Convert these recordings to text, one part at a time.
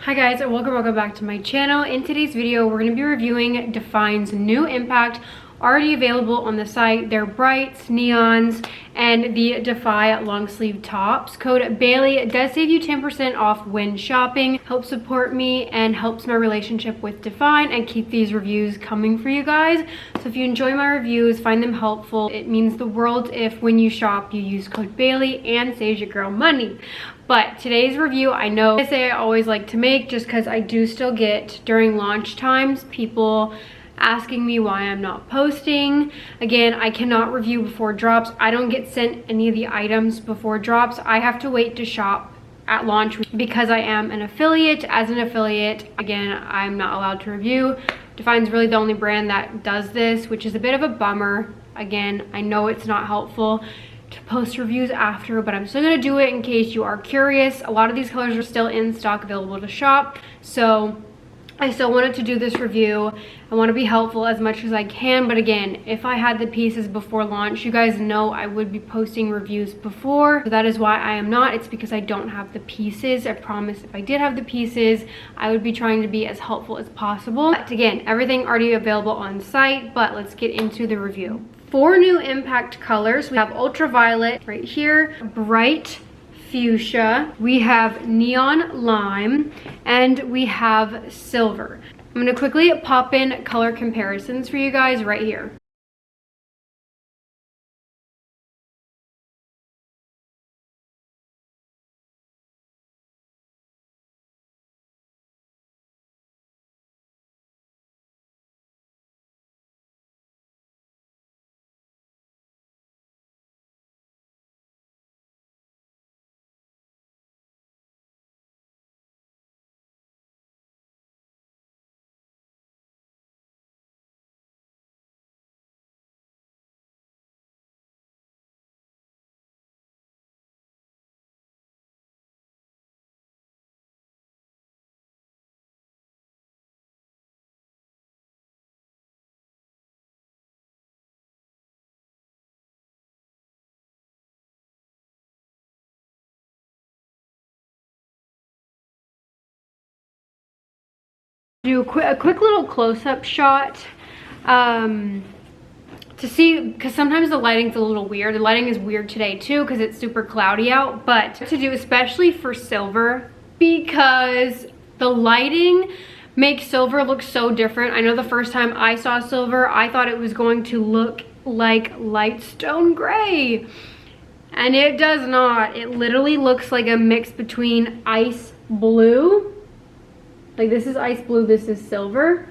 Hi guys, and welcome back to my channel. In today's video, we're going to be reviewing DFYNE's new Impact, already available on the site. They're brights, neons, and the Defy long sleeve tops. Code Bailey does save you 10% off when shopping, helps support me, and helps my relationship with DFYNE and keep these reviews coming for you guys. So if you enjoy my reviews, find them helpful, it means the world if when you shop you use code Bailey and saves your girl money. But today's review, I know I always like to make just because I do still get during launch times people asking me why I'm not posting. Again, I cannot review before drops. I don't get sent any of the items before drops. I have to wait to shop at launch because I am an affiliate. As an affiliate, again, I'm not allowed to review. DFYNE's really the only brand that does this, which is a bit of a bummer. Again, I know it's not helpful to post reviews after, but I'm still gonna do it in case you are curious. A lot of these colors are still in stock, available to shop, so I still wanted to do this review. I want to be helpful as much as I can, but again, if I had the pieces before launch, you guys know I would be posting reviews before. So that is why I am not. It's because I don't have the pieces. I promise if I did have the pieces, I would be trying to be as helpful as possible. But again, everything already available on site, but let's get into the review. 4 new Impact colors. We have ultraviolet right here, bright fuchsia, we have neon lime, and we have silver. I'm going to quickly pop in color comparisons for you guys right here. Do a quick little close-up shot to see, because sometimes the lighting's a little weird. The lighting is weird today too because it's super cloudy out, but to do especially for silver because the lighting makes silver look so different. I know the first time I saw silver, I thought it was going to look like light stone gray, and it does not. It literally looks like a mix between ice blue, like this is ice blue, this is silver,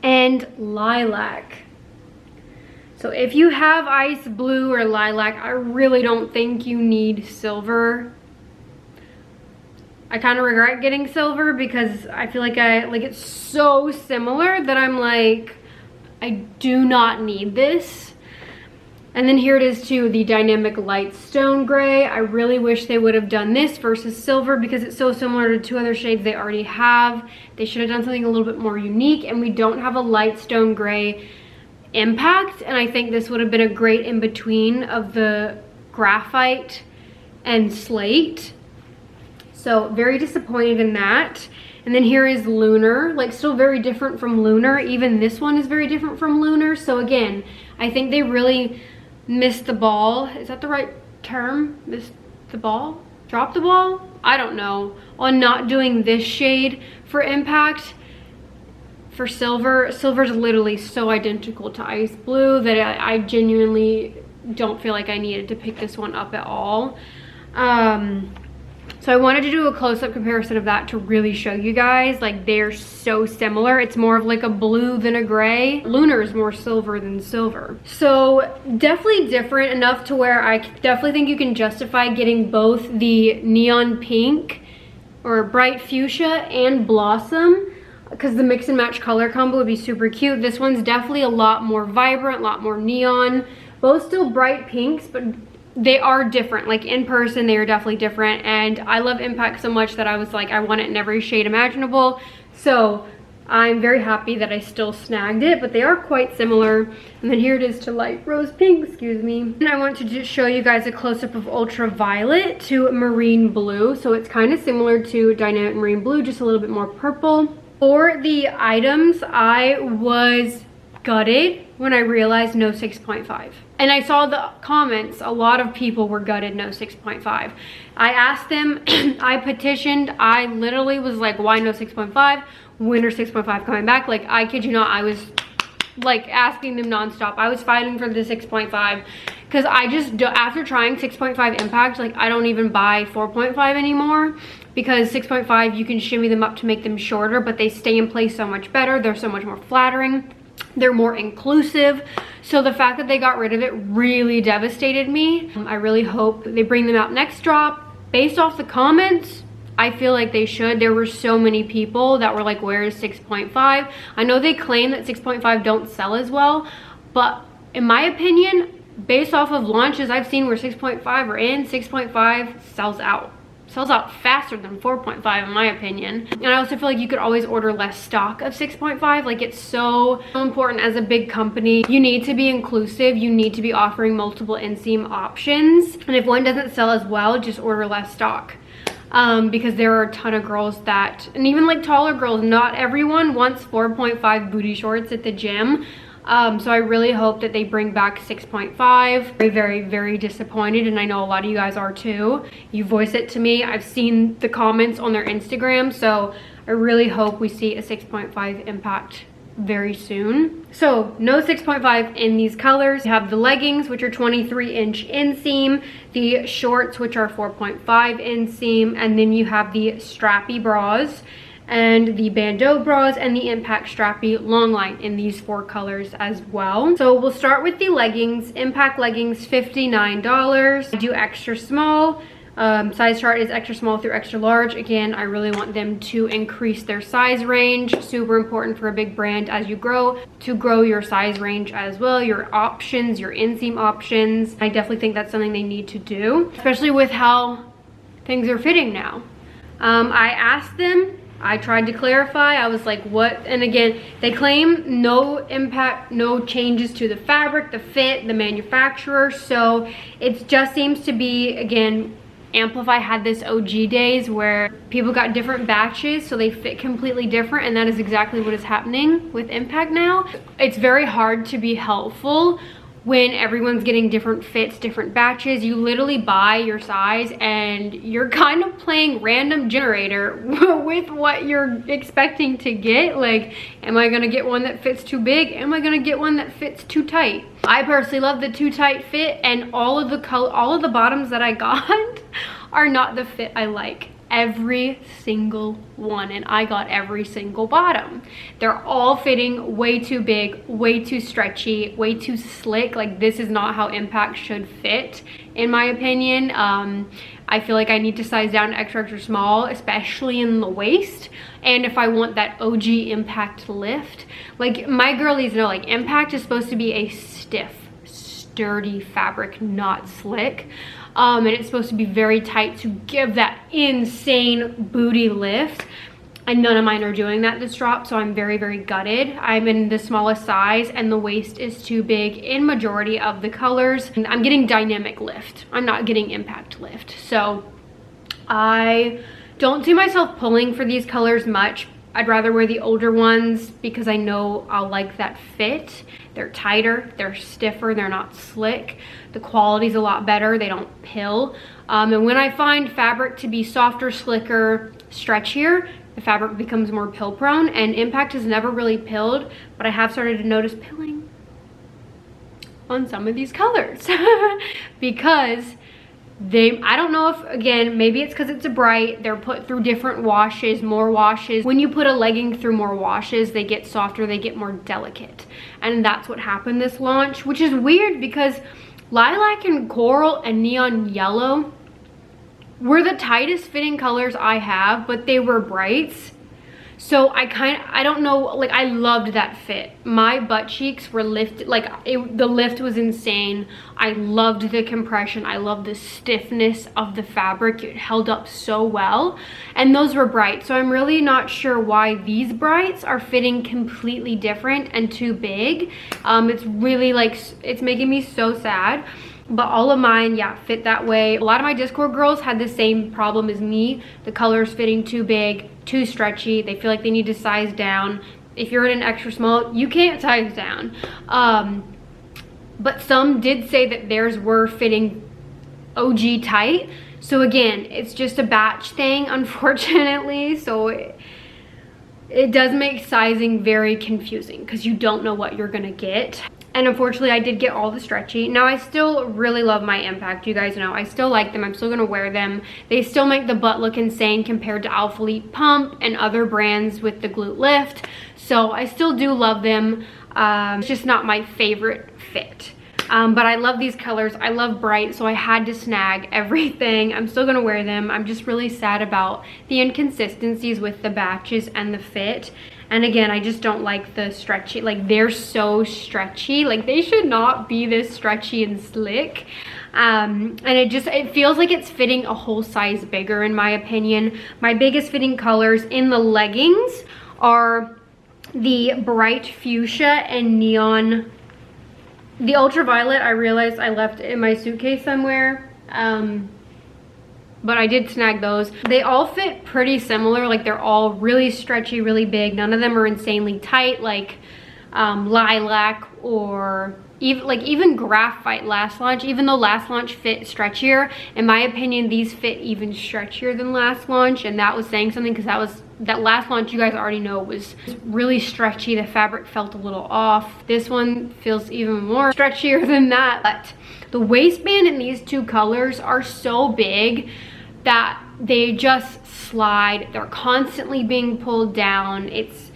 and lilac. So if you have ice blue or lilac, I really don't think you need silver. I kind of regret getting silver because I feel like it's so similar that I'm like, I do not need this. And then here it is too, the dynamic light stone gray. I really wish they would have done this versus silver because it's so similar to 2 other shades they already have. They should have done something a little bit more unique, and we don't have a light stone gray Impact, and I think this would have been a great in-between of the graphite and slate. So very disappointed in that. And then here is Lunar, like still very different from Lunar. Even this one is very different from Lunar. So again, I think they really missed the ball. Is that the right term? Missed the ball? Dropped the ball? I don't know. On not doing this shade for Impact. For silver, silver's literally so identical to ice blue that I genuinely don't feel like I needed to pick this one up at all. So I wanted to do a close-up comparison of that to really show you guys, like they're so similar. It's more of like a blue than a gray. Lunar is more silver than silver. So definitely different enough to where I definitely think you can justify getting both the neon pink or bright fuchsia and blossom, because the mix and match color combo would be super cute. This one's definitely a lot more vibrant, a lot more neon. Both still bright pinks, but they are different. Like in person, they are definitely different. And I love Impact so much that I was like, I want it in every shade imaginable. So I'm very happy that I still snagged it, but they are quite similar. And then here it is to light rose pink, excuse me. And I want to just show you guys a close-up of ultraviolet to marine blue. So it's kind of similar to dynamic marine blue, just a little bit more purple. For the items, I was gutted when I realized no 6.5. And I saw the comments, a lot of people were gutted no 6.5. I asked them, I petitioned, I literally was like, why no 6.5? When are 6.5 coming back? Like, I kid you not, I was like asking them nonstop. I was fighting for the 6.5 because I just, after trying 6.5 impact, like I don't even buy 4.5 anymore, because 6.5 you can shimmy them up to make them shorter, but they stay in place so much better. They're so much more flattering. They're more inclusive. So the fact that they got rid of it really devastated me. I really hope they bring them out next drop. Based off the comments, I feel like they should. There were so many people that were like, where is 6.5? I know they claim that 6.5 don't sell as well, but in my opinion, based off of launches I've seen where 6.5 are in, 6.5 sells out. Sells out faster than 4.5 in my opinion. And I also feel like you could always order less stock of 6.5. Like, it's so important as a big company. You need to be inclusive. You need to be offering multiple inseam options. And if one doesn't sell as well, just order less stock. Because there are a ton of girls that, and even like taller girls, not everyone wants 4.5 booty shorts at the gym. So I really hope that they bring back 6.5. Very, very, very disappointed, and I know a lot of you guys are too. You voice it to me. I've seen the comments on their Instagram, so I really hope we see a 6.5 impact very soon. So no 6.5 in these colors. You have the leggings, which are 23-inch inseam, the shorts, which are 4.5 inseam, and then you have the strappy bras and the bandeau bras and the impact strappy long line in these 4 colors as well. So we'll start with the leggings. Impact leggings, $59. I do extra small. Size chart is extra small through extra large. Again, I really want them to increase their size range. Super important for a big brand as you grow, to grow your size range as well, your options, your inseam options. I definitely think that's something they need to do, especially with how things are fitting now. I asked them, I tried to clarify, I was like, what? And again, they claim no impact, no changes to the fabric, the fit, the manufacturer. So it just seems to be, again, Amplify had this OG days where people got different batches, so they fit completely different, and that is exactly what is happening with Impact now. It's very hard to be helpful when everyone's getting different fits, different batches. You literally buy your size and you're kind of playing random generator with what you're expecting to get. Like, am I gonna get one that fits too big? Am I gonna get one that fits too tight? I personally love the too tight fit, and all of the bottoms that I got are not the fit I like. Every single one, and I got every single bottom. They're all fitting way too big, way too stretchy, way too slick. Like, this is not how Impact should fit, in my opinion. I feel like I need to size down to extra, extra small, especially in the waist. And if I want that OG Impact lift, like my girlies know, like Impact is supposed to be a stiff, sturdy fabric, not slick. And it's supposed to be very tight to give that insane booty lift. And none of mine are doing that this drop, so I'm very, very gutted. I'm in the smallest size and the waist is too big in majority of the colors. And I'm getting dynamic lift. I'm not getting impact lift. So I don't see myself pulling for these colors much. I'd rather wear the older ones because I know I'll like that fit. They're tighter, they're stiffer, they're not slick. The quality's a lot better, they don't pill. And when I find fabric to be softer, slicker, stretchier, the fabric becomes more pill prone, and Impact has never really pilled, but I have started to notice pilling on some of these colors because I don't know if, again, maybe it's because it's a bright, they're put through different washes, more washes. When you put a legging through more washes, they get softer, they get more delicate. And that's what happened this launch, which is weird because lilac and coral and neon yellow were the tightest fitting colors I have, but they were brights. So I don't know, like I loved that fit. My butt cheeks were lifted, like the lift was insane. I loved the compression. I loved the stiffness of the fabric. It held up so well. And those were bright. So I'm really not sure why these brights are fitting completely different and too big. It's really like, it's making me so sad. But all of mine, yeah, fit that way. A lot of my Discord girls had the same problem as me. The colors fitting too big, too stretchy. They feel like they need to size down. If you're in an extra small, you can't size down. But some did say that theirs were fitting OG tight. So again, it's just a batch thing, unfortunately. So it does make sizing very confusing because you don't know what you're gonna get. And unfortunately, I did get all the stretchy. Now, I still really love my Impact. You guys know, I still like them. I'm still gonna wear them. They still make the butt look insane compared to ALPHALETE Pump and other brands with the glute lift. So I still do love them. It's just not my favorite fit. But I love these colors. I love bright, so I had to snag everything. I'm still gonna wear them. I'm just really sad about the inconsistencies with the batches and the fit. And again, I just don't like the stretchy, like they're so stretchy. Like they should not be this stretchy and slick. And it feels like it's fitting a whole size bigger in my opinion. My biggest fitting colors in the leggings are the bright fuchsia and neon. The ultraviolet, I realized I left in my suitcase somewhere. But I did snag those. They all fit pretty similar. Like they're all really stretchy, really big. None of them are insanely tight like lilac or even graphite last launch. Even though last launch fit stretchier, in my opinion, these fit even stretchier than last launch. And that was saying something because that last launch, you guys already know, was really stretchy. The fabric felt a little off. This one feels even more stretchier than that. But the waistband in these two colors are so big that they just slide. They're constantly being pulled down. It's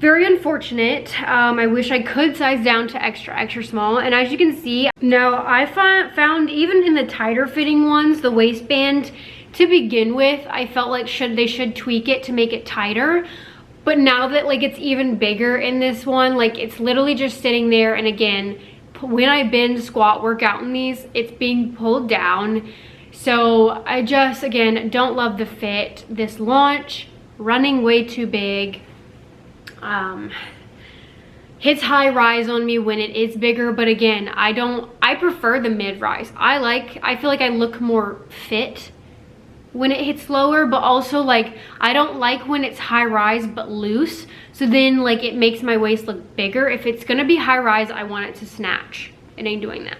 very unfortunate. I wish I could size down to extra small. And as you can see, now I found even in the tighter fitting ones, the waistband to begin with, I felt like they should tweak it to make it tighter. But now that like it's even bigger in this one, like it's literally just sitting there. And again, when I bend squat workout in these, it's being pulled down. So I just, again, don't love the fit. This launch, running way too big. Hits high rise on me when it is bigger, but again, I prefer the mid rise. I feel like I look more fit when it hits lower, but also like, I don't like when it's high rise but loose. So then like it makes my waist look bigger. If it's gonna be high rise, I want it to snatch. It ain't doing that.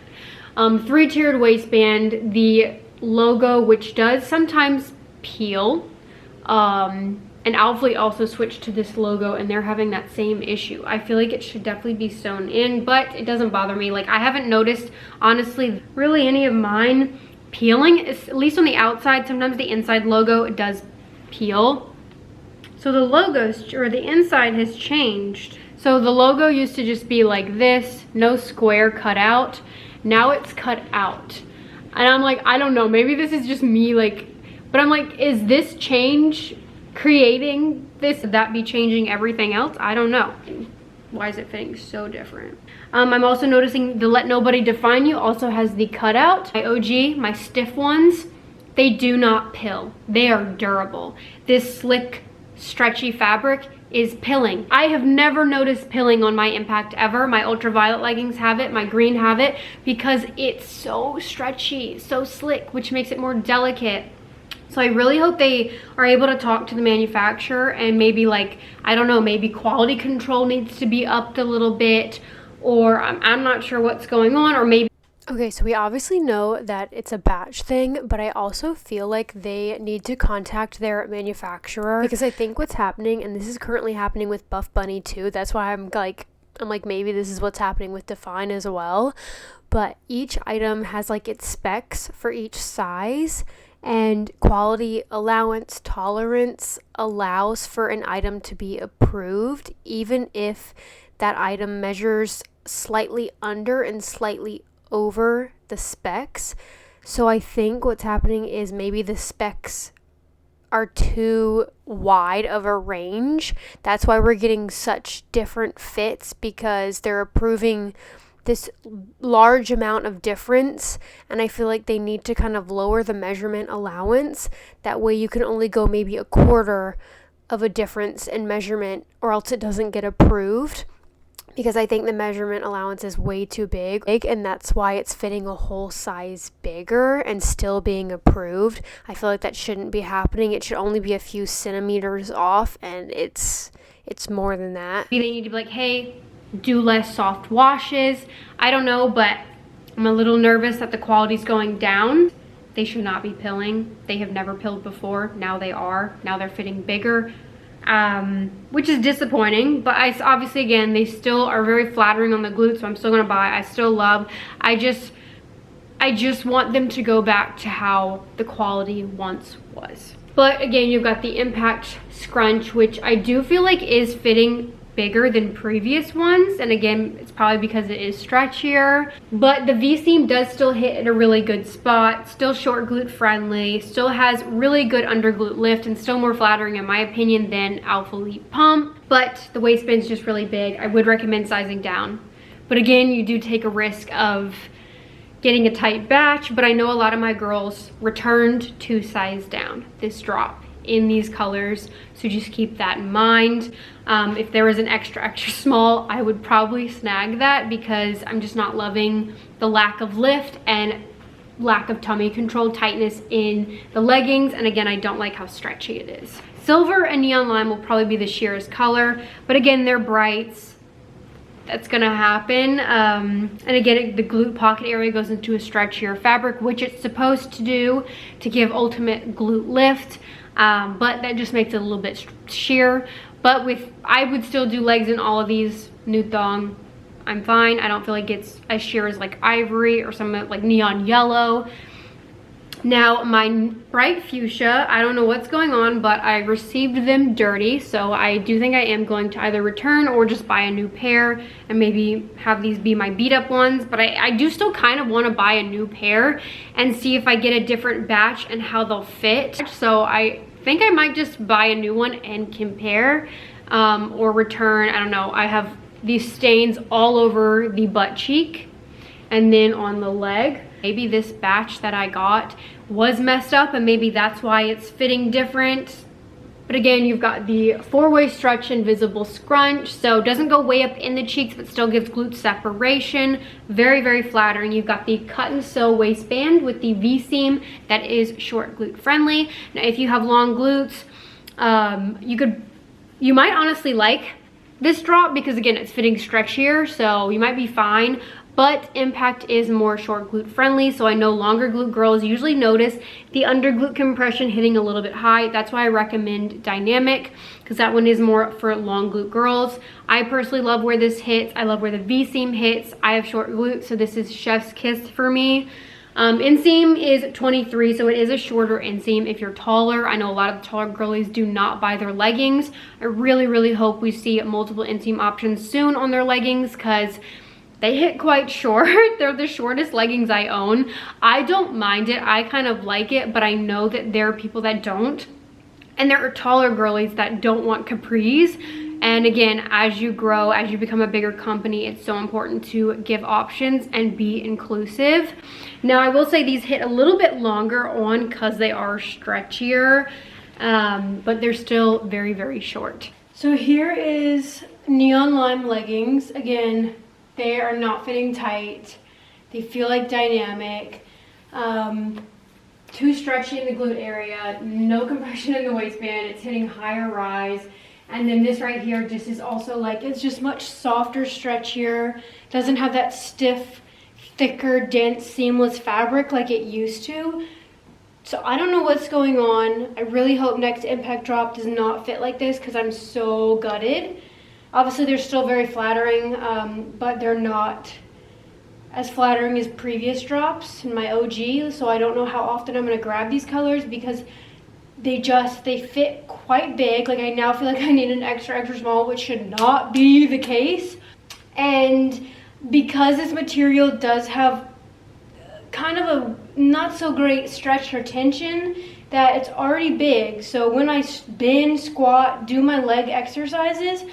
3-tiered waistband, the logo, which does sometimes peel. And ALPHALETE also switched to this logo and they're having that same issue. I feel like it should definitely be sewn in, but it doesn't bother me. Like I haven't noticed, honestly, really any of mine peeling, at least on the outside. Sometimes the inside logo does peel. So the logos, or the inside has changed. So the logo used to just be like this, no square cut out. Now it's cut out. And I'm like, I don't know, maybe this is just me, like, but I'm like, is this change creating this? Would that be changing everything else? I don't know. Why is it fitting so different? I'm also noticing the Let Nobody Define You also has the cutout. My OG, my stiff ones, they do not pill. They are durable. This slick, stretchy fabric is pilling. I have never noticed pilling on my Impact ever. My ultraviolet leggings have it, my green have it, because it's so stretchy, so slick, which makes it more delicate. So I really hope they are able to talk to the manufacturer and maybe like, I don't know, maybe quality control needs to be upped a little bit, or I'm not sure what's going on, or maybe. Okay, so we obviously know that it's a batch thing, but I also feel like they need to contact their manufacturer, because I think what's happening, and this is currently happening with Buff Bunny too, that's why I'm like maybe this is what's happening with DFYNE as well, but each item has like its specs for each size, and quality allowance tolerance allows for an item to be approved even if that item measures slightly under and slightly over the specs. So I think what's happening is maybe the specs are too wide of a range. That's why we're getting such different fits, because they're approving this large amount of difference, and I feel like they need to kind of lower the measurement allowance. That way you can only go maybe a quarter of a difference in measurement, or else it doesn't get approved, because I think the measurement allowance is way too big, and that's why it's fitting a whole size bigger and still being approved. I feel like that shouldn't be happening. It should only be a few centimeters off, and it's more than that. They need to be like, hey, do less soft washes. I don't know, but I'm a little nervous that the quality's going down. They should not be pilling. They have never pilled before. Now they are. Now they're fitting bigger, which is disappointing. But obviously, again, they still are very flattering on the glutes, so I'm still gonna buy. I still love. I just want them to go back to how the quality once was. But again, you've got the Impact Scrunch, which I do feel like is fitting bigger than previous ones, and again, it's probably because it is stretchier, but the V-seam does still hit at a really good spot, still short glute friendly, still has really good under glute lift, and still more flattering in my opinion than ALPHALETE pump. But the waistband's just really big. I would recommend sizing down, but again, you do take a risk of getting a tight batch. But I know a lot of my girls returned to size down this drop in these colors, so just keep that in mind. If there was an extra small, I would probably snag that, because I'm just not loving the lack of lift and lack of tummy control tightness in the leggings, and again, I don't like how stretchy it is. Silver and neon lime will probably be the sheerest color, but again, they're brights. That's gonna happen. And again, the glute pocket area goes into a stretchier fabric, which it's supposed to do to give ultimate glute lift. But that just makes it a little bit sheer. But I would still do legs in all of these. Nude thong, I'm fine. I don't feel like it's as sheer as like ivory or some like neon yellow. Now my bright fuchsia, I don't know what's going on, but I received them dirty, so I do think I am going to either return or just buy a new pair and maybe have these be my beat up ones. But I do still kind of want to buy a new pair and see if I get a different batch and how they'll fit. So I think I might just buy a new one and compare, or return. I don't know. I have these stains all over the butt cheek and then on the leg. Maybe this batch that I got was messed up, and maybe that's why it's fitting different. But again, you've got the 4-way stretch invisible scrunch, so it doesn't go way up in the cheeks, but still gives glute separation. Very, very flattering. You've got the cut and sew waistband with the V-seam that is short glute friendly. Now, if you have long glutes, you might honestly like this drop, because again, it's fitting stretchier, so you might be fine. But Impact is more short glute friendly, so I know longer glute girls usually notice the under glute compression hitting a little bit high. That's why I recommend Dynamic, because that one is more for long glute girls. I personally love where this hits. I love where the V-seam hits. I have short glute, so this is chef's kiss for me. Inseam is 23, so it is a shorter inseam if you're taller. I know a lot of the taller girlies do not buy their leggings. I really, really hope we see multiple inseam options soon on their leggings, because they hit quite short. They're the shortest leggings I own. I don't mind it. I kind of like it, but I know that there are people that don't. And there are taller girlies that don't want capris. And again, as you grow, as you become a bigger company, it's so important to give options and be inclusive. Now, I will say these hit a little bit longer on because they are stretchier, but they're still very, very short. So here is neon lime leggings. Again, they are not fitting tight. They feel like Dynamic. Too stretchy in the glute area. No compression in the waistband. It's hitting higher rise. And then this right here just is also like, it's just much softer, stretchier. Doesn't have that stiff, thicker, dense, seamless fabric like it used to. So I don't know what's going on. I really hope next Impact drop does not fit like this, because I'm so gutted. Obviously, they're still very flattering, but they're not as flattering as previous drops in my OG. So I don't know how often I'm going to grab these colors, because they fit quite big. Like, I now feel like I need an extra, extra small, which should not be the case. And because this material does have kind of not so great stretch or tension that it's already big. So when I bend, squat, do my leg exercises,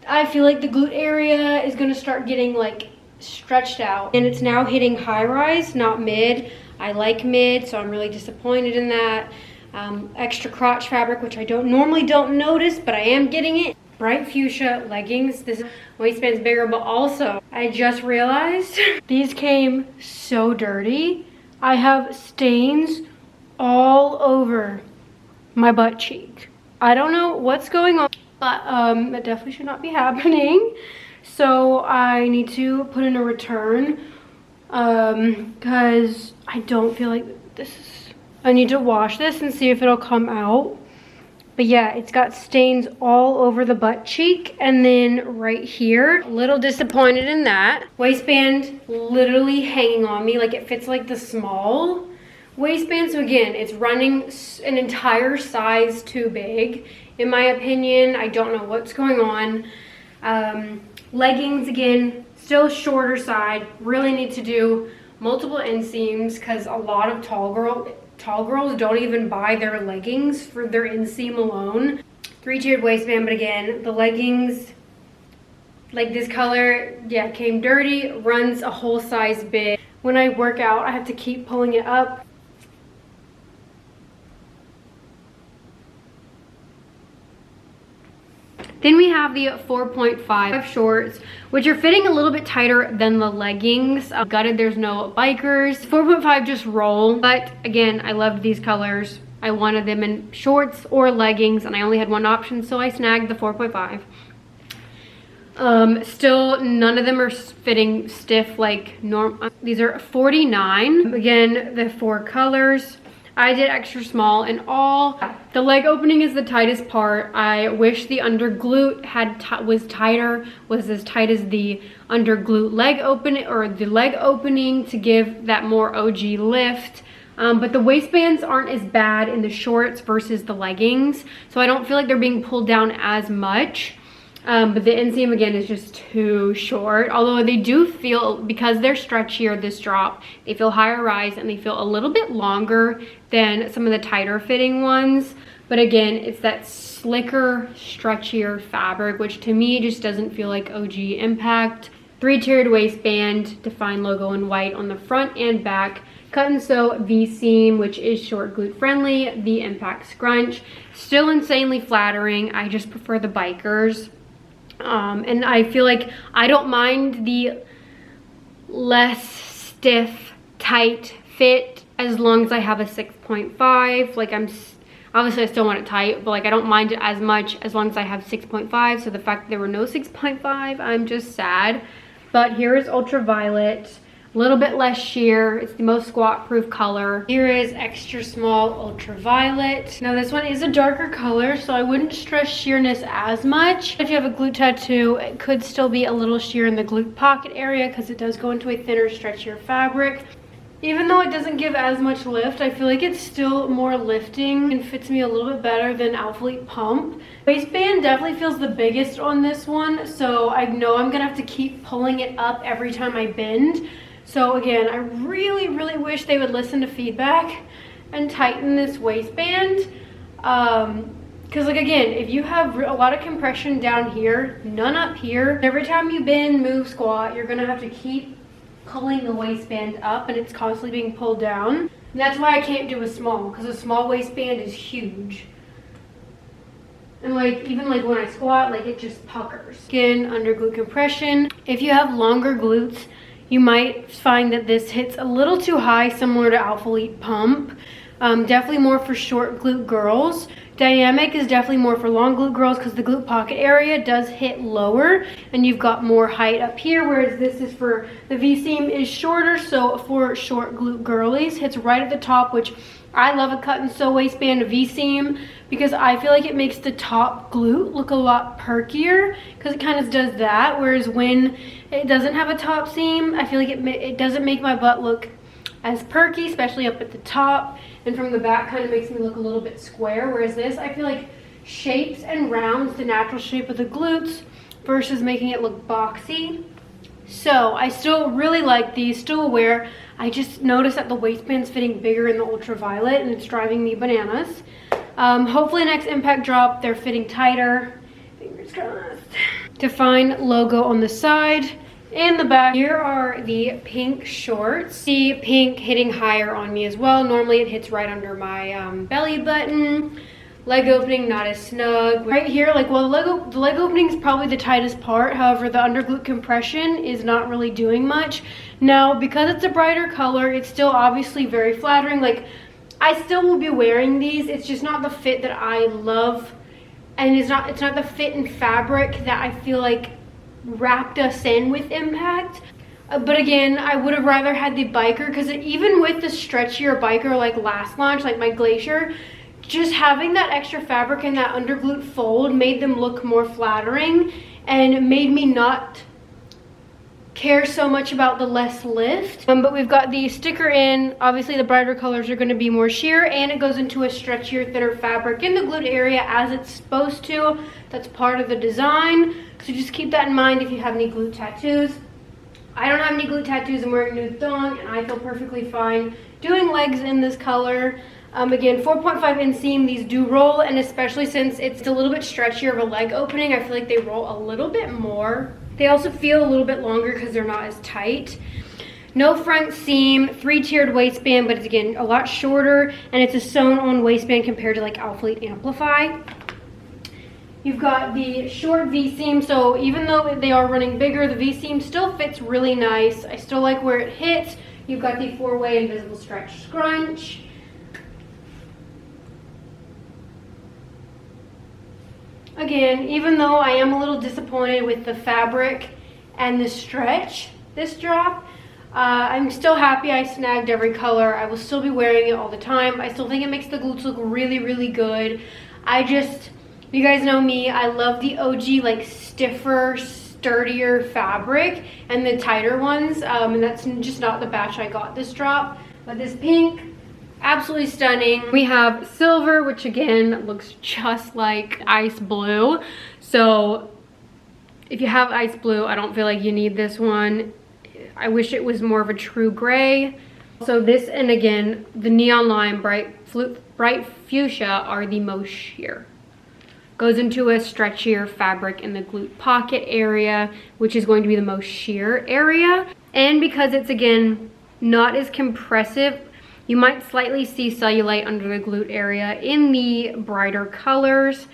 I feel like the glute area is gonna start getting like stretched out. And it's now hitting high rise, not mid. I like mid, so I'm really disappointed in that. Extra crotch fabric, which I normally don't notice, but I am getting it. Bright fuchsia leggings. This waistband's bigger, but also I just realized these came so dirty. I have stains all over my butt cheek. I don't know what's going on, but that definitely should not be happening. So I need to put in a return because I don't feel like this is, I need to wash this and see if it'll come out. But yeah, it's got stains all over the butt cheek and then right here. A little disappointed in that. Waistband literally hanging on me, like it fits like the small waistband. So again, it's running an entire size too big, in my opinion. I don't know what's going on. Leggings, again, still shorter side. Really need to do multiple inseams because a lot of tall girls don't even buy their leggings for their inseam alone. 3-tiered waistband, but again, the leggings, like this color, yeah, came dirty, runs a whole size big. When I work out, I have to keep pulling it up. Then we have the 4.5 shorts, which are fitting a little bit tighter than the leggings. Gutted, there's no bikers. 4.5 just roll, but again, I loved these colors. I wanted them in shorts or leggings, and I only had one option, so I snagged the 4.5. Still, none of them are fitting stiff like normal. These are 49. Again, the 4 colors. I did extra small and all. The leg opening is the tightest part. I wish the under glute was as tight as the under glute leg opening, or the leg opening, to give that more OG lift. But the waistbands aren't as bad in the shorts versus the leggings, so I don't feel like they're being pulled down as much. But the inseam again is just too short, although they do feel, because they're stretchier this drop, they feel higher rise and they feel a little bit longer than some of the tighter fitting ones. But again, it's that slicker, stretchier fabric, which to me just doesn't feel like OG Impact. 3-tiered waistband, DFYNE logo in white on the front and back. Cut and sew V-seam, which is short glute friendly. The Impact scrunch, still insanely flattering. I just prefer the bikers. And I feel like I don't mind the less stiff, tight fit as long as I have a 6.5. Like, obviously I still want it tight, but like I don't mind it as much as long as I have 6.5. So the fact that there were no 6.5, I'm just sad. But here is ultraviolet. A little bit less sheer. It's the most squat proof color. Here is extra small ultraviolet. Now this one is a darker color, so I wouldn't stress sheerness as much. If you have a glute tattoo, it could still be a little sheer in the glute pocket area because it does go into a thinner, stretchier fabric. Even though it doesn't give as much lift, I feel like it's still more lifting and fits me a little bit better than ALPHALETE Pump. Waistband definitely feels the biggest on this one, so I know I'm gonna have to keep pulling it up every time I bend. So again, I really, really wish they would listen to feedback and tighten this waistband. Because like again, if you have a lot of compression down here, none up here, every time you bend, move, squat, you're gonna have to keep pulling the waistband up and it's constantly being pulled down. And that's why I can't do a small, because a small waistband is huge. And like, even like when I squat, like it just puckers. Skin, under glute compression. If you have longer glutes, you might find that this hits a little too high, similar to ALPHALETE Pump. Definitely more for short glute girls. Dynamic is definitely more for long glute girls because the glute pocket area does hit lower and you've got more height up here, whereas this is for the V-seam is shorter, so for short glute girlies, hits right at the top, which I love a cut and sew waistband V-seam because I feel like it makes the top glute look a lot perkier because it kind of does that, whereas when it doesn't have a top seam, I feel like it doesn't make my butt look as perky, especially up at the top, and from the back kind of makes me look a little bit square, whereas this I feel like shapes and rounds the natural shape of the glutes versus making it look boxy. So I still really like these, still wear. I just noticed that the waistband's fitting bigger in the ultraviolet and it's driving me bananas. Hopefully next impact drop, they're fitting tighter. Fingers crossed. DFYNE logo on the side and the back. Here are the pink shorts. The pink hitting higher on me as well. Normally it hits right under my belly button. Leg opening not as snug. Right here, like, well, the leg opening is probably the tightest part. However, the underglute compression is not really doing much. Now, because it's a brighter color, it's still obviously very flattering. Like, I still will be wearing these. It's just not the fit that I love, and it's not the fit and fabric that I feel like wrapped us in with Impact. But again, I would have rather had the biker, because even with the stretchier biker like last launch, like my Glacier, just having that extra fabric and that underglute fold made them look more flattering and made me not care so much about the less lift. But we've got the sticker in. Obviously the brighter colors are going to be more sheer, and it goes into a stretchier, thinner fabric in the glute area as it's supposed to. That's part of the design, so just keep that in mind if you have any glute tattoos. I don't have any glute tattoos. I'm wearing nude thong and I feel perfectly fine doing legs in this color. Again, 4.5 inseam. These do roll, and especially since it's a little bit stretchier of a leg opening, I feel like they roll a little bit more. They also feel a little bit longer because they're not as tight. No front seam, 3-tiered waistband, but it's again a lot shorter, and it's a sewn-on waistband compared to like ALPHALETE Amplify. You've got the short V-seam, so even though they are running bigger, the V-seam still fits really nice. I still like where it hits. You've got the 4-way invisible stretch scrunch. Again, even though I am a little disappointed with the fabric and the stretch this drop, I'm still happy I snagged every color. I will still be wearing it all the time. I still think it makes the glutes look really, really good. You guys know me, I love the OG, like, stiffer, sturdier fabric and the tighter ones, and that's just not the batch I got this drop. But this pink, absolutely stunning. We have silver, which again looks just like ice blue. So if you have ice blue, I don't feel like you need this one. I wish it was more of a true gray. So this, and again, the neon lime, bright fuchsia are the most sheer. Goes into a stretchier fabric in the glute pocket area, which is going to be the most sheer area. And because it's, again, not as compressive, you might slightly see cellulite under the glute area in the brighter colors,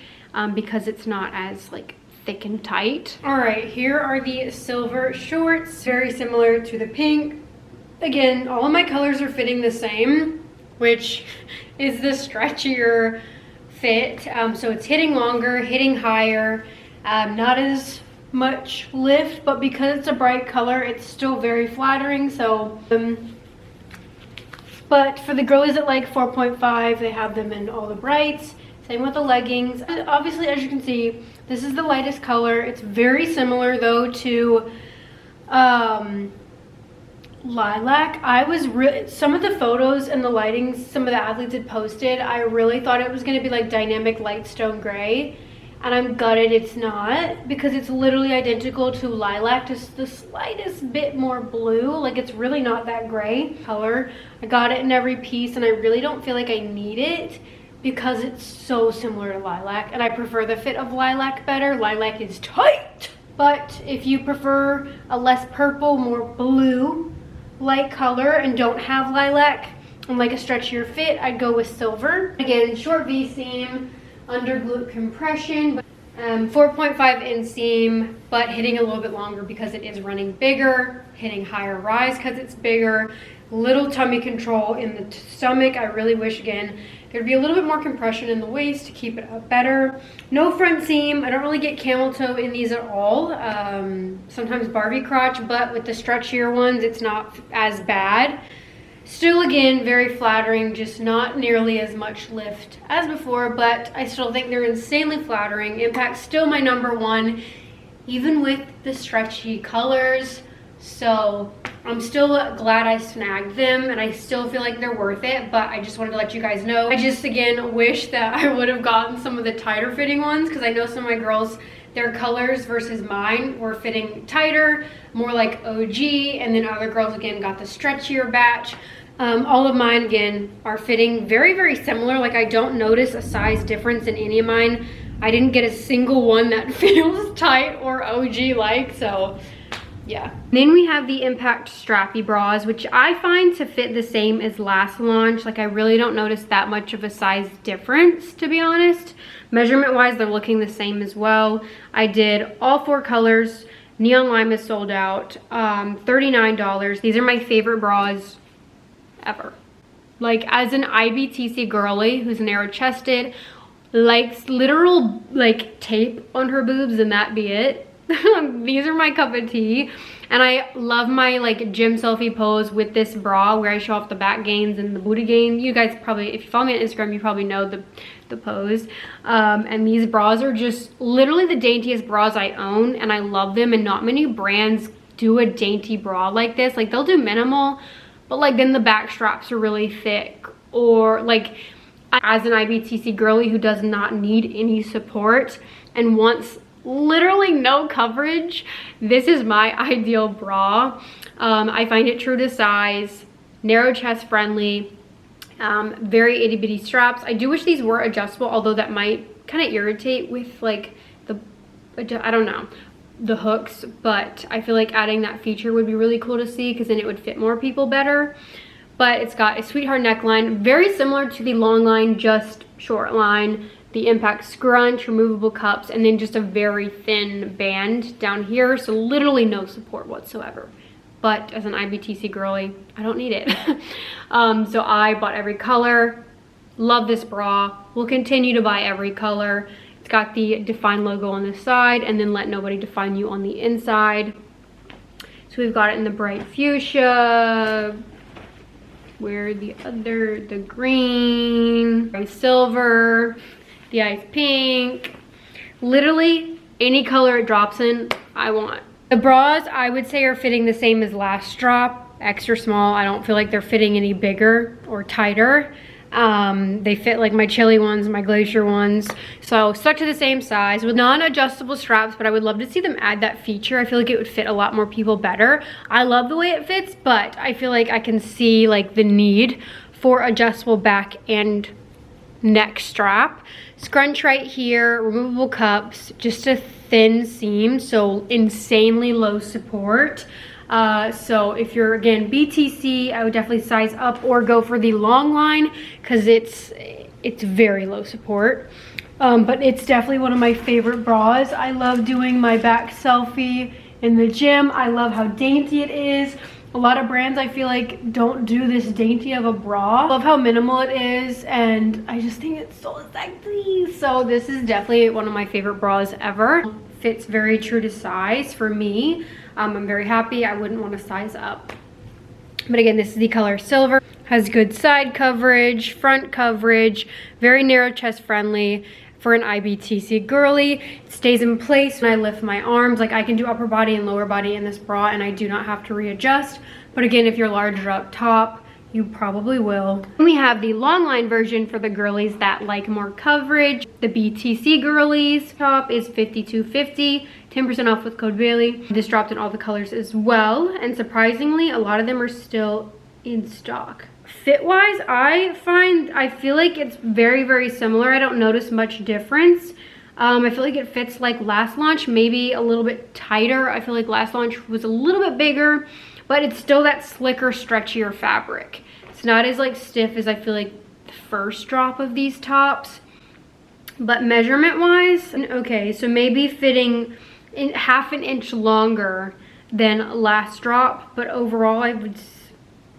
because it's not as like thick and tight. All right, here are the silver shorts, very similar to the pink. Again, all of my colors are fitting the same, which is the stretchier fit. So it's hitting longer, hitting higher, not as much lift, but because it's a bright color, it's still very flattering. So but for the girlies that like 4.5, they have them in all the brights. Same with the leggings. Obviously, as you can see, this is the lightest color. It's very similar though to lilac. Some of the photos and the lighting some of the athletes had posted, I really thought it was going to be like dynamic light stone gray, and I'm gutted it's not, because it's literally identical to lilac, just the slightest bit more blue. Like, it's really not that gray color. I got it in every piece, and I really don't feel like I need it because it's so similar to lilac, and I prefer the fit of lilac better. Lilac is tight, but if you prefer a less purple, more blue light color and don't have lilac and like a stretchier fit, I'd go with silver. Again, short V-seam, under glute compression, 4.5 inseam, but hitting a little bit longer because it is running bigger, hitting higher rise because it's bigger, little tummy control in the stomach. I really wish, again, there'd be a little bit more compression in the waist to keep it up better. No front seam. I don't really get camel toe in these at all. Sometimes Barbie crotch, but with the stretchier ones, it's not as bad. Still, again, very flattering, just not nearly as much lift as before, but I still think they're insanely flattering. Impact's still my #1, even with the stretchy colors. So I'm still glad I snagged them, and I still feel like they're worth it, but I just wanted to let you guys know. I just, again, wish that I would have gotten some of the tighter fitting ones, because I know some of my girls, their colors versus mine were fitting tighter, more like OG, and then other girls again got the stretchier batch. All of mine again are fitting very, very similar. Like I don't notice a size difference in any of mine. I didn't get a single one that feels tight or OG like, so yeah. Then we have the Impact strappy bras, which I find to fit the same as last launch. Like I really don't notice that much of a size difference, to be honest. Measurement wise, they're looking the same as well. I did all 4 colors. Neon Lime is sold out, $39. These are my favorite bras ever. Like as an IBTC girly who's narrow chested, likes literal like tape on her boobs and that be it. These are my cup of tea, and I love my like gym selfie pose with this bra where I show off the back gains and the booty gain. You guys probably, if you follow me on Instagram, you probably know the pose. And these bras are just literally the daintiest bras I own, and I love them, and not many brands do a dainty bra like this. Like they'll do minimal, but like then the back straps are really thick, or like as an IBTC girly who does not need any support and wants literally no coverage, this is my ideal bra. I find it true to size, narrow chest friendly, very itty bitty straps. I do wish these were adjustable, although that might kind of irritate with like the, I don't know, the hooks, but I feel like adding that feature would be really cool to see, because then it would fit more people better. But it's got a sweetheart neckline, very similar to the long line, just short line, the Impact scrunch, removable cups, and then just a very thin band down here, so literally no support whatsoever. But as an IBTC girly, I don't need it. So I bought every color. Love this bra. Will continue to buy every color. It's got the DFYNE logo on the side, and then let nobody define you on the inside. So we've got it in the bright fuchsia, where the green, silver, the ice pink, literally any color it drops in, I want. The bras I would say are fitting the same as last drop, extra small. I don't feel like they're fitting any bigger or tighter. They fit like my chili ones, my glacier ones. So stuck to the same size with non-adjustable straps, but I would love to see them add that feature. I feel like it would fit a lot more people better. I love the way it fits, but I feel like I can see like the need for adjustable back and neck strap. Scrunch right here, removable cups, just a thin seam, so insanely low support. So if you're again BTC, I would definitely size up or go for the long line, because it's very low support. But it's definitely one of my favorite bras. I love doing my back selfie in the gym. I love how dainty it is. A lot of brands I feel like don't do this dainty of a bra. I love how minimal it is, and I just think it's so sexy. So this is definitely one of my favorite bras ever. Fits very true to size for me. I'm very happy. I wouldn't want to size up. But again, this is the color silver. Has good side coverage, front coverage, very narrow chest friendly. For an IBTC girly, it stays in place when I lift my arms. Like I can do upper body and lower body in this bra, and I do not have to readjust. But again, if you're larger up top, you probably will. And we have the long line version for the girlies that like more coverage. The BTC girlies top is $52.50, 10% off with code Bailey. This dropped in all the colors as well, and surprisingly, a lot of them are still in stock. Fit wise, I feel like it's very, very similar. I don't notice much difference. I feel like it fits like last launch, maybe a little bit tighter. I feel like last launch was a little bit bigger, but it's still that slicker, stretchier fabric. It's not as like stiff as I feel like the first drop of these tops. But measurement wise, okay, so maybe fitting in half an inch longer than last drop, but overall I would,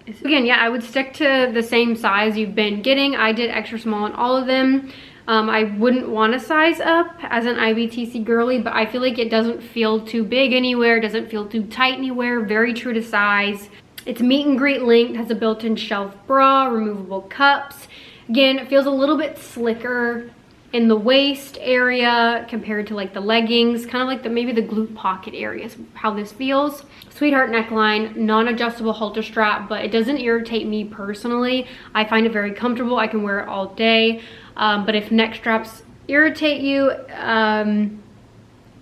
again, yeah, I would stick to the same size you've been getting. I did extra small on all of them. I wouldn't want to size up as an IBTC girly, but I feel like it doesn't feel too big anywhere, doesn't feel too tight anywhere, very true to size. It's meet and greet linked, has a built-in shelf bra, removable cups. Again, it feels a little bit slicker in the waist area compared to like the leggings, kind of like maybe the glute pocket area is how this feels. Sweetheart neckline, non-adjustable halter strap, but it doesn't irritate me personally. I find it very comfortable. I can wear it all day. But if neck straps irritate you,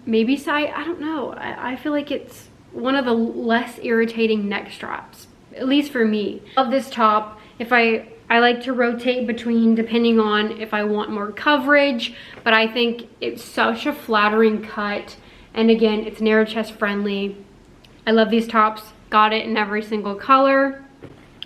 maybe size, I don't know. I feel like it's one of the less irritating neck straps, at least for me. Of this top, if I like to rotate between depending on if I want more coverage, but I think it's such a flattering cut. And again, it's narrow chest friendly. I love these tops. Got it in every single color.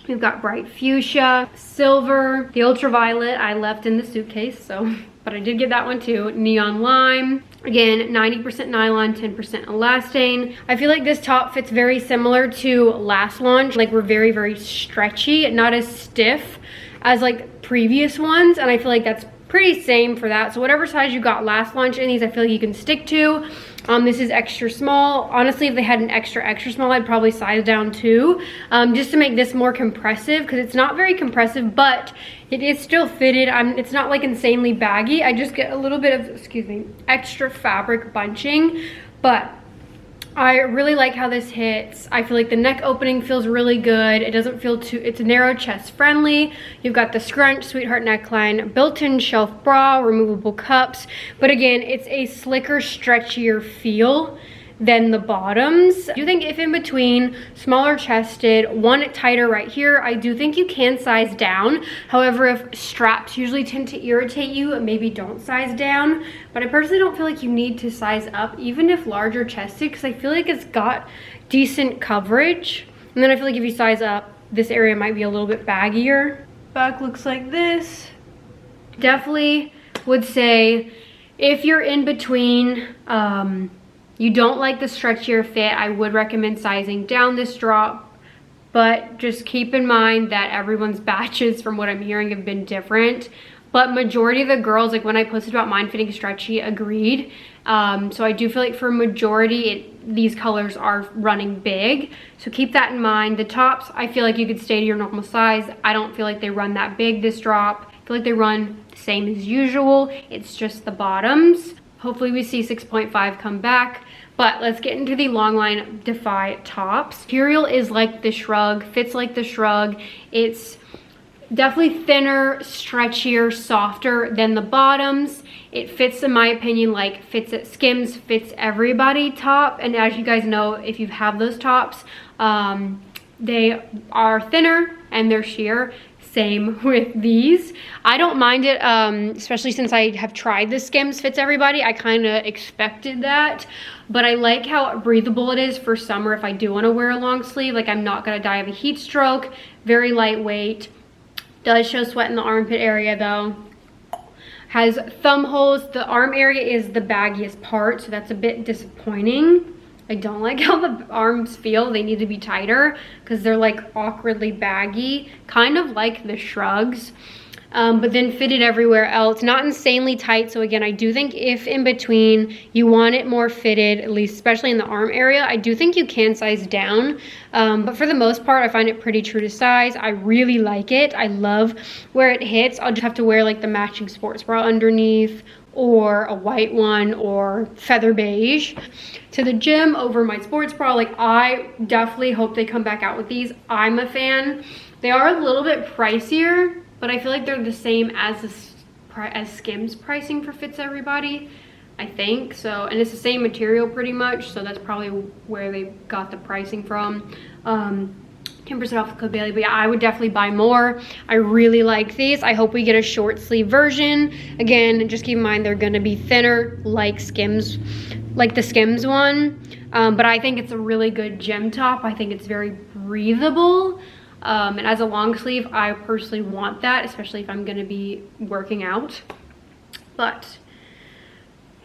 We've got bright fuchsia, silver, the ultraviolet I left in the suitcase, so, but I did get that one too. Neon lime. Again, 90% nylon, 10% elastane. I feel like this top fits very similar to last launch. Like, we're very, very stretchy, not as stiff as like previous ones. And I feel like that's pretty same for that. So whatever size you got last launch in these, I feel like you can stick to. This is extra small. Honestly, if they had an extra small, I'd probably size down too, just to make this more compressive, because it's not very compressive, but it is still fitted. It's not like insanely baggy. I just get a little bit of, excuse me, extra fabric bunching, but I really like how this hits. I feel like the neck opening feels really good. It doesn't feel too, it's narrow chest friendly. You've got the scrunch, sweetheart neckline, built-in shelf bra, removable cups. But again, it's a slicker, stretchier feel than the bottoms. I do think if in between, smaller chested, want it tighter right here, I do think you can size down. However, if straps usually tend to irritate you, maybe don't size down. But I personally don't feel like you need to size up, even if larger chested, because I feel like it's got decent coverage. And then I feel like if you size up, this area might be a little bit baggier. Back looks like this. Definitely would say if you're in between, you don't like the stretchier fit, I would recommend sizing down this drop, but just keep in mind that everyone's batches, from what I'm hearing, have been different. But majority of the girls, like when I posted about mine fitting stretchy, agreed. So I do feel like for majority, these colors are running big. So keep that in mind. The tops, I feel like you could stay to your normal size. I don't feel like they run that big this drop. I feel like they run the same as usual. It's just the bottoms. Hopefully we see 6.5 come back. But let's get into the long line Defy tops. Material is like the Shrug, fits like the Shrug. It's definitely thinner, stretchier, softer than the bottoms. It fits, in my opinion, like fits at Skims, fits everybody top. And as you guys know, if you have those tops, they are thinner and they're sheer. Same with these. I don't mind it, especially since I have tried the Skims Fits Everybody. I kind of expected that, but I like how breathable it is for summer if I do want to wear a long sleeve. Like, I'm not going to die of a heat stroke. Very lightweight. Does show sweat in the armpit area though. Has thumb holes. The arm area is the baggiest part, so that's a bit disappointing. I don't like how the arms feel. They need to be tighter because they're like awkwardly baggy, kind of like the Shrugs, but then fitted everywhere else. Not insanely tight. So again, I do think if in between you want it more fitted, at least especially in the arm area, I do think you can size down. But for the most part, I find it pretty true to size. I really like it. I love where it hits. I'll just have to wear like the matching sports bra underneath, or a white one, or feather beige to the gym over my sports bra. Like, I definitely hope they come back out with these. I'm a fan. They are a little bit pricier, but I feel like they're the same as Skims pricing for Fits Everybody, I think. So, and it's the same material pretty much, so that's probably where they got the pricing from. 10% off the code Bailey, but yeah, I would definitely buy more. I really like these. I hope we get a short sleeve version. Again, just keep in mind they're gonna be thinner like Skims, like the Skims one. But I think it's a really good gym top. I think it's very breathable. And as a long sleeve, I personally want that, especially if I'm gonna be working out. But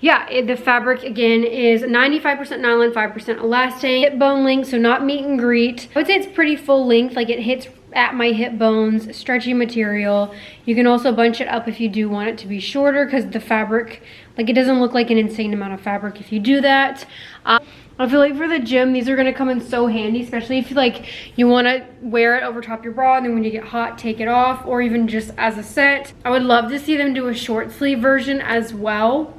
yeah, the fabric again is 95% nylon, 5% elastane. Hip bone length, so not meet and greet. I would say it's pretty full length, like it hits at my hip bones, stretchy material. You can also bunch it up if you do want it to be shorter, because the fabric, like, it doesn't look like an insane amount of fabric if you do that. I feel like for the gym, these are gonna come in so handy, especially if you wanna wear it over top your bra, and then when you get hot, take it off, or even just as a set. I would love to see them do a short sleeve version as well.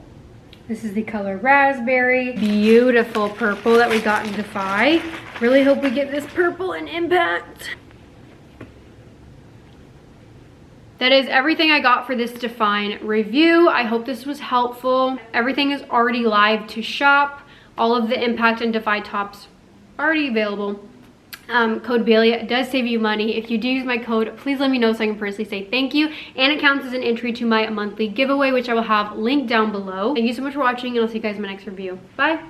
This is the color Raspberry. Beautiful purple that we got in Defy. Really hope we get this purple in Impact. that is everything I got for this DFYNE review. I hope this was helpful. Everything is already live to shop. All of the Impact and DFY tops already available. Code Bailey does save you money. If you do use my code, please let me know so I can personally say thank you. And it counts as an entry to my monthly giveaway, which I will have linked down below. Thank you so much for watching, and I'll see you guys in my next review. Bye.